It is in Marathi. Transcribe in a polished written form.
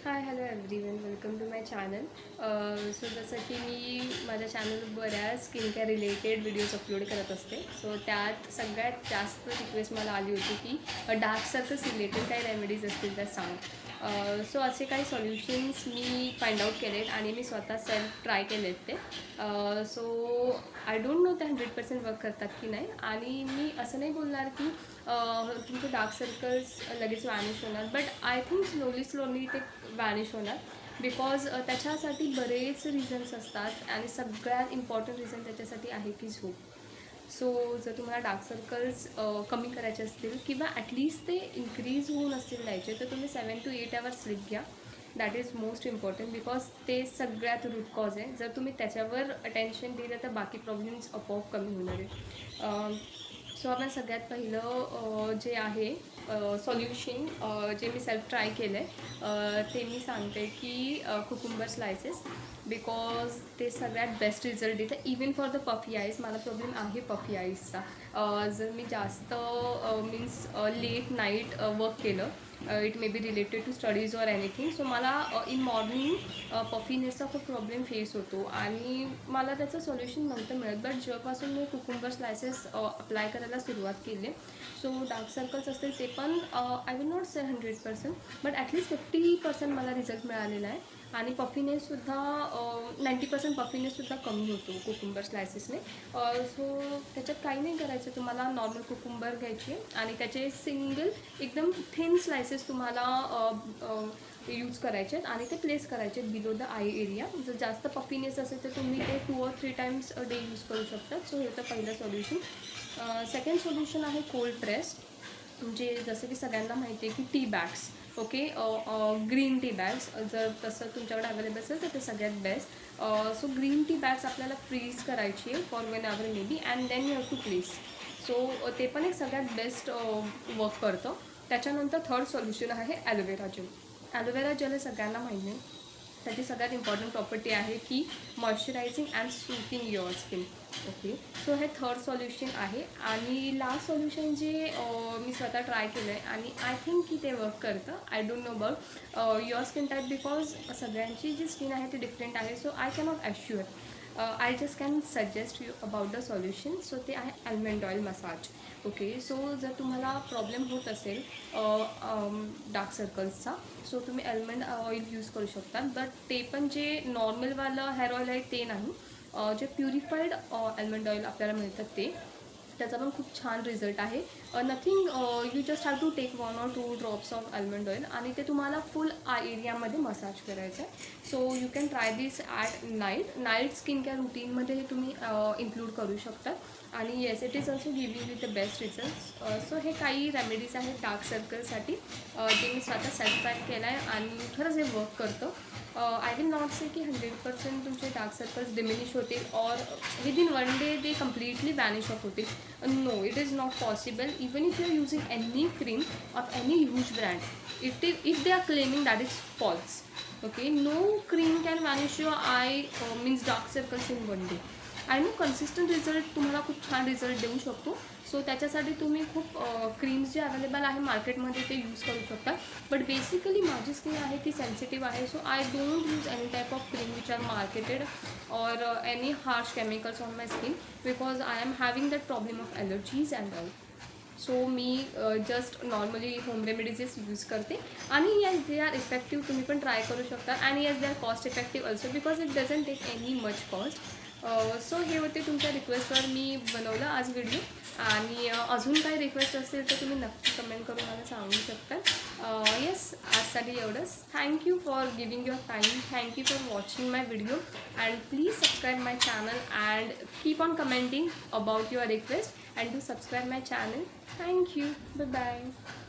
High hello everyone, welcome to my channel. So जसं की मी माझ्या चॅनलवर बऱ्याच skin care related videos upload करत असते. सो त्यात सगळ्यात जास्त रिक्वेस्ट मला आली होती की डार्क सर्कल्स रिलेटेड काही रेमेडीज असतील तर सांग. सो असे काही सोल्युशन्स मी फाइंड आउट केलेत आणि मी स्वतः सेल्फ ट्राय केलेत ते. सो आय डोंट नो ते 100% वर्क करतात की नाही. आणि मी असं नाही बोलणार की तुमचे डार्क सर्कल्स लगेच वॅनिश होणार, बट आय थिंक स्लोली ते वॅनिश होणार. बिकॉज त्याच्यासाठी बरेच रिझन्स असतात आणि सगळ्यात इम्पॉर्टंट रिझन त्याच्यासाठी आहे की झोप. सो जर तुम्हाला डार्क सर्कल्स कमी करायचे असतील किंवा ॲटलिस्ट ते इन्क्रीज होऊ नसतील द्यायचे, तर तुम्ही 7 to 8 hours स्लीप घ्या. That is most important, because ते सगळ्यात रूट कॉज आहे. जर तुम्ही त्याच्यावर अटेन्शन दिलं तर बाकी प्रॉब्लेम्स आपोआप कमी होणार आहे. सो आपण सगळ्यात पहिलं जे आहे सॉल्युशन जे मी सेल्फ ट्राय केलं आहे ते मी सांगते की कुकुंबर स्लायसेस. बिकॉज ते सगळ्यात बेस्ट रिझल्ट देतं even for the puffy eyes. मला प्रॉब्लेम आहे पफी आईजचा. जर मी जास्त मीन्स लेट नाईट वर्क केलं, it may be related to studies or anything, so मला इन मॉर्निंग पफीनेसचा खूप प्रॉब्लेम फेस होतो आणि मला त्याचं सोल्युशन नव्हतं मिळत. बट जेव्हापासून मी कुकुंबर स्लायसेस अप्लाय करायला सुरुवात केली, सो डार्क सर्कल्स असतील ते पण I will not say 100%, but at least 50% मला रिझल्ट मिळालेला आहे. आणि पफीनेससुद्धा 90% पफीनेससुद्धा कमी होतो कुकुंबर स्लायसेसने. सो त्याच्यात काही नाही करायचं, तुम्हाला नॉर्मल कुकुंबर घ्यायची आणि त्याचे सिंगल एकदम थिन स्लायसेस तुम्हाला यूज करायचे आहेत आणि ते प्लेस करायचे आहेत बिलो द आय एरिया. जर जास्त पफीनेस असेल तर तुम्ही ते 2 or 3 times डे यूज करू शकता. सो हे तर पहिलं सोल्युशन. सेकंड सोल्युशन आहे कोल्ड प्रेस. म्हणजे जसं की सगळ्यांना माहिती आहे की tea bags. Okay, green tea bags जर तसं तुमच्याकडे अवेलेबल असेल तर ते सगळ्यात best. So green tea bags आपल्याला फ्रीज करायची आहे for whenever maybe, and then you have to place. So ते पण एक सगळ्यात बेस्ट वर्क करतं. त्याच्यानंतर थर्ड सोल्युशन आहे ॲलोवेरा जेल. ॲलोवेरा जेल हे सगळ्यांना माहिती आहे. त्याची सगळ्यात इम्पॉर्टंट प्रॉपर्टी आहे की moisturising and soothing your skin. Okay, so हे थर्ड सोल्युशन आहे. आणि लास्ट सोल्युशन जे मी स्वतः ट्राय केलं आहे आणि आय थिंक की ते वर्क करतं. I don't know about your skin type, because सगळ्यांची जी स्किन आहे ती डिफरंट आहे. So I cannot assure, I just can suggest you about the solution. So ते आहे almond oil massage. Okay, so जर तुम्हाला प्रॉब्लेम होत असेल डार्क सर्कल्सचा, सो तुम्ही आल्मंड ऑइल यूज करू शकता. बट ते पण जे नॉर्मलवालं हेअर ऑइल आहे ते नाही, जे प्युरिफाईड आल्मंड ऑइल आपल्याला मिळतात ते, त्याचा पण खूप छान रिझल्ट आहे. Nothing, you just have to take 1 or 2 drops of almond oil आणि ते तुम्हाला फुल आय एरियामध्ये मसाज करायचं आहे. So you can try this at night skin care रुटीनमध्ये हे तुम्ही इन्क्लूड करू शकता. आणि yes, it is also giving you the best results. So हे काही रेमेडीज आहेत डार्क सर्कलसाठी, जे मी स्वतः सेल्फ ट्राय केलं आहे आणि खरंच हे वर्क करतं. आय विल नॉट से की 100% तुमचे डार्क सर्कल्स डिमिनिश होतील और विदिन 1 day ते कम्प्लिटली वॅनिश ऑफ होतील. No, it is not possible. Even if you are using any cream of any huge brand, if they are claiming that is false. Okay, no cream can vanish your eye means dark circles in 1 day. I know consistent result तुम्हाला खूप छान रिझल्ट देऊ शकतो. सो त्याच्यासाठी तुम्ही खूप क्रीम्स जे अवेलेबल आहे मार्केटमध्ये ते यूज करू शकता. बट बेसिकली माझी स्किन आहे ती सेन्सिटिव्ह आहे. So I don't use any type of cream which are marketed or any harsh chemicals on my skin, because I am having that problem of allergies and all. So मी just normally home remedies use करते आणि येस दे आर इफेक्टिव्ह. तुम्ही पण ट्राय करू शकता. And yes they are cost effective also, because it doesn't take any much cost. So हे होते तुमच्या रिक्वेस्टवर मी बनवलं आज व्हिडिओ. आणि अजून काही रिक्वेस्ट असतील तर तुम्ही नक्की कमेंट करून मला सांगू शकता. येस, आजसाठी एवढंच. Thank you for giving your time. Thank you for watching my video and please subscribe my channel and keep on commenting about your request and do subscribe my channel. Thank you. Bye bye.